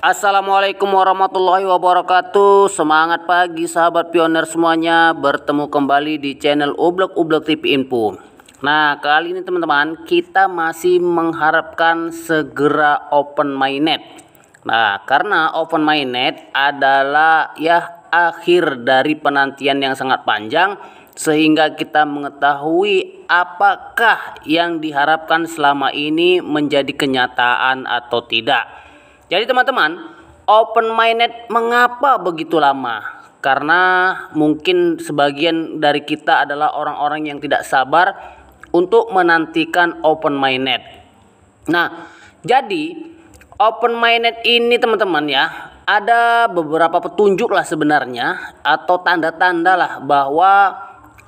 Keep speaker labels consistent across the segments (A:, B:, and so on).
A: Assalamualaikum warahmatullahi wabarakatuh. Semangat pagi sahabat pioner semuanya. Bertemu kembali di channel Ublek TV Info. Nah, kali ini teman-teman, kita masih mengharapkan segera open mainnet. Nah, karena open mainnet adalah akhir dari penantian yang sangat panjang, sehingga kita mengetahui apakah yang diharapkan selama ini menjadi kenyataan atau tidak. Jadi teman-teman, open mainnet mengapa begitu lama? Karena mungkin sebagian dari kita adalah orang-orang yang tidak sabar untuk menantikan open mainnet. Nah, jadi open mainnet ini teman-teman ada beberapa petunjuk lah sebenarnya, atau tanda-tanda lah bahwa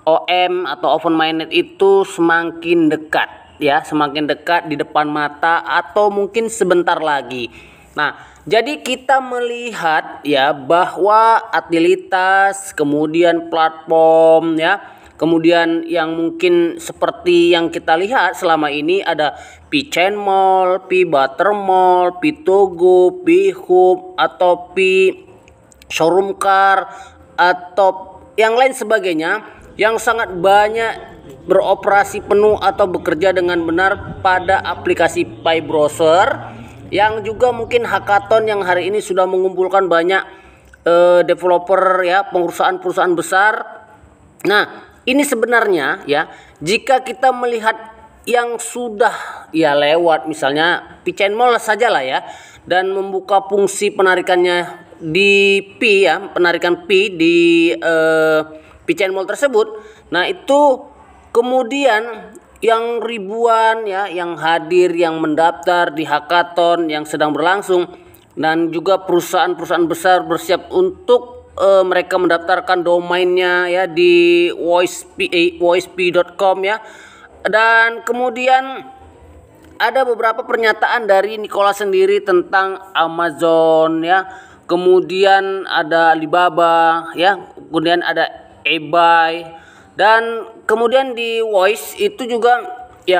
A: OM atau open mainnet itu semakin dekat semakin dekat di depan mata atau mungkin sebentar lagi. Nah, jadi kita melihat bahwa utilitas, kemudian platform kemudian yang mungkin seperti yang kita lihat selama ini ada P-Chain Mall, P-Buttermall, P-Togo, P-Hub atau P-Showroom Car atau yang lain sebagainya yang sangat banyak beroperasi penuh atau bekerja dengan benar pada aplikasi Pi Browser, yang juga mungkin hackathon yang hari ini sudah mengumpulkan banyak developer perusahaan-perusahaan besar. Nah, ini sebenarnya jika kita melihat yang sudah lewat, misalnya P-Chain Mall sajalah dan membuka fungsi penarikannya di penarikan P di P-Chain Mall tersebut. Nah, itu kemudian yang ribuan yang hadir, yang mendaftar di hackathon yang sedang berlangsung, dan juga perusahaan-perusahaan besar bersiap untuk mereka mendaftarkan domainnya di voicep.com dan kemudian ada beberapa pernyataan dari Nikola sendiri tentang Amazon kemudian ada Alibaba kemudian ada eBay. Dan kemudian di Voice itu juga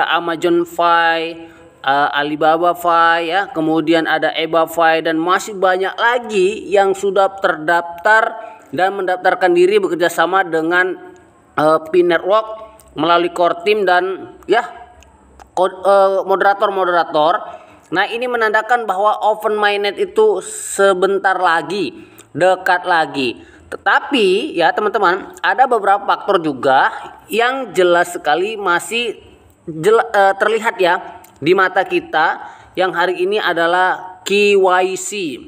A: Amazon Fi, Alibaba Fi kemudian ada eBay Fi, dan masih banyak lagi yang sudah terdaftar dan mendaftarkan diri bekerja sama dengan Pi Network melalui core team dan moderator-moderator. Nah, ini menandakan bahwa open mainnet itu sebentar lagi, dekat lagi. Tetapi teman-teman, ada beberapa faktor juga yang jelas sekali masih terlihat di mata kita, yang hari ini adalah KYC.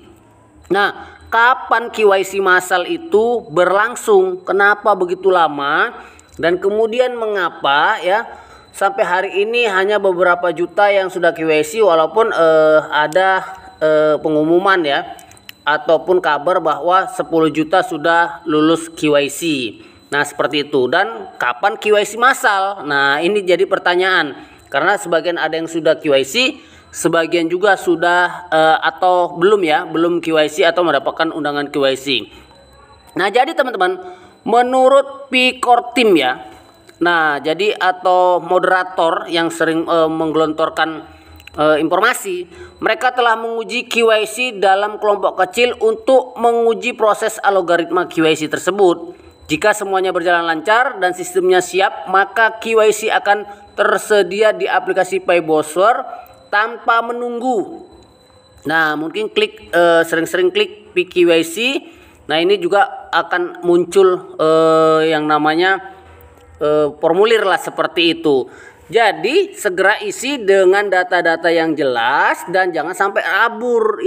A: Nah, kapan KYC massal itu berlangsung? Kenapa begitu lama? Dan kemudian mengapa sampai hari ini hanya beberapa juta yang sudah KYC, walaupun ada pengumuman ataupun kabar bahwa 10 juta sudah lulus KYC. Nah, seperti itu. Dan kapan KYC massal? Nah, ini jadi pertanyaan. Karena sebagian ada yang sudah KYC, sebagian juga sudah atau belum KYC atau mendapatkan undangan KYC. Nah, jadi teman-teman, menurut P-Core Team nah, jadi atau moderator yang sering menggelontorkan informasi, mereka telah menguji KYC dalam kelompok kecil untuk menguji proses algoritma KYC tersebut. Jika semuanya berjalan lancar dan sistemnya siap, maka KYC akan tersedia di aplikasi Pi Browser tanpa menunggu. Nah, mungkin sering-sering klik PKYC. Nah, ini juga akan muncul yang namanya formulir lah seperti itu. Jadi segera isi dengan data-data yang jelas dan jangan sampai kabur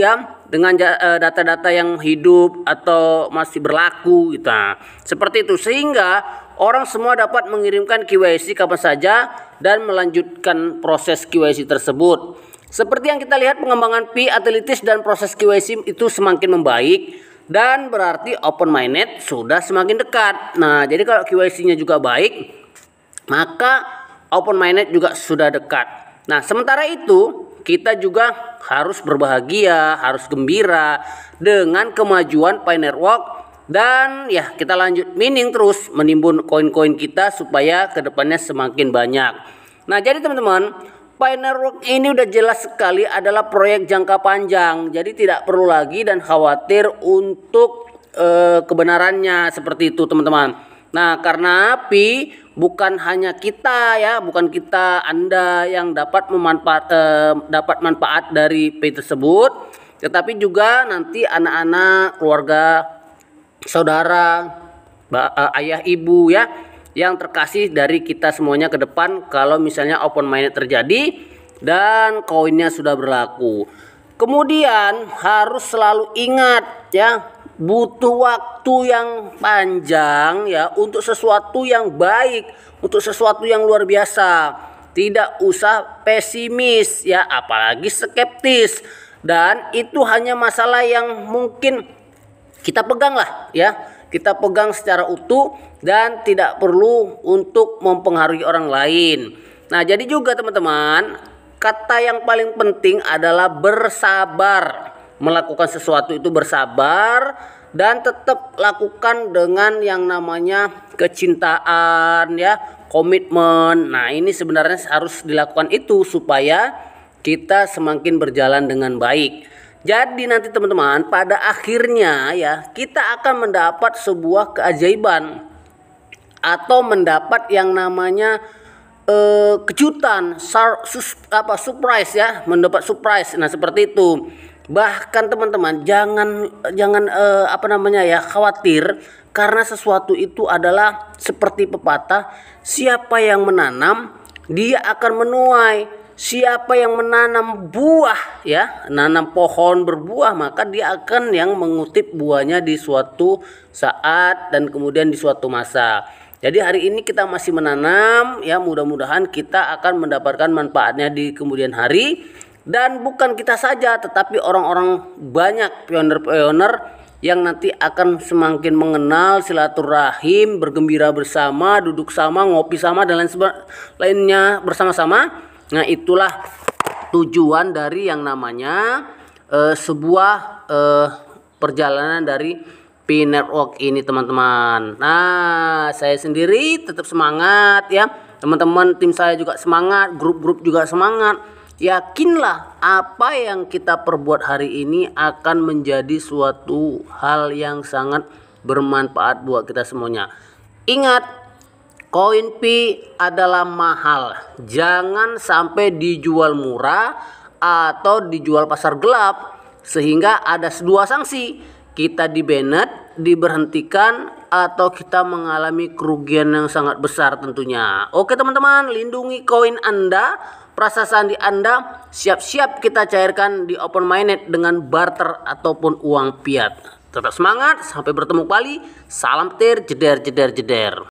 A: dengan data-data yang hidup atau masih berlaku gitu. Nah, seperti itu, sehingga orang semua dapat mengirimkan KYC kapan saja dan melanjutkan proses KYC tersebut. Seperti yang kita lihat, pengembangan Pi, utilities dan proses KYC itu semakin membaik, dan berarti open mainnet sudah semakin dekat. Nah, jadi kalau KYC-nya juga baik, maka open mainnet juga sudah dekat. Nah, sementara itu kita juga harus berbahagia, harus gembira dengan kemajuan Pi Network, dan kita lanjut mining terus, menimbun koin-koin kita supaya kedepannya semakin banyak. Nah, jadi teman-teman, Pi Network ini udah jelas sekali adalah proyek jangka panjang. Jadi tidak perlu lagi dan khawatir untuk kebenarannya seperti itu teman-teman. Nah, karena Pi bukan hanya kita ya, bukan kita Anda yang dapat manfaat dari Pi tersebut, tetapi juga nanti anak-anak, keluarga, saudara, ayah, ibu ya, yang terkasih dari kita semuanya ke depan kalau misalnya open minded terjadi dan koinnya sudah berlaku. Kemudian harus selalu ingat ya, butuh waktu yang panjang ya untuk sesuatu yang baik, untuk sesuatu yang luar biasa. Tidak usah pesimis ya, apalagi skeptis. Dan itu hanya masalah yang mungkin kita pegang lah ya, kita pegang secara utuh dan tidak perlu untuk mempengaruhi orang lain. Nah, jadi juga teman-teman, kata yang paling penting adalah bersabar. Melakukan sesuatu itu bersabar dan tetap lakukan dengan yang namanya kecintaan ya, komitmen. Nah, ini sebenarnya harus dilakukan itu supaya kita semakin berjalan dengan baik. Jadi nanti teman-teman, pada akhirnya ya kita akan mendapat sebuah keajaiban atau mendapat yang namanya kejutan, surprise ya, mendapat surprise. Nah, seperti itu. Bahkan teman-teman jangan khawatir, karena sesuatu itu adalah seperti pepatah, siapa yang menanam dia akan menuai. Siapa yang menanam buah ya, nanam pohon berbuah, maka dia akan yang mengutip buahnya di suatu saat dan kemudian di suatu masa. Jadi hari ini kita masih menanam ya, mudah-mudahan kita akan mendapatkan manfaatnya di kemudian hari. Dan bukan kita saja, tetapi orang-orang banyak pioner-pioner yang nanti akan semakin mengenal silaturahim, bergembira bersama, duduk sama, ngopi sama, dan lainnya bersama-sama. Nah, itulah tujuan dari yang namanya sebuah perjalanan dari Pi Network ini teman-teman. Nah, saya sendiri tetap semangat ya, teman-teman tim saya juga semangat, grup-grup juga semangat. Yakinlah apa yang kita perbuat hari ini akan menjadi suatu hal yang sangat bermanfaat buat kita semuanya. Ingat, koin Pi adalah mahal. Jangan sampai dijual murah atau dijual pasar gelap, sehingga ada dua sanksi. Kita di-banned, diberhentikan, atau kita mengalami kerugian yang sangat besar tentunya. Oke teman-teman, lindungi koin Anda, prasasti Anda, siap-siap kita cairkan di open minded dengan barter ataupun uang fiat. Tetap semangat, sampai bertemu kembali. Salam petir, jeder jeder jeder.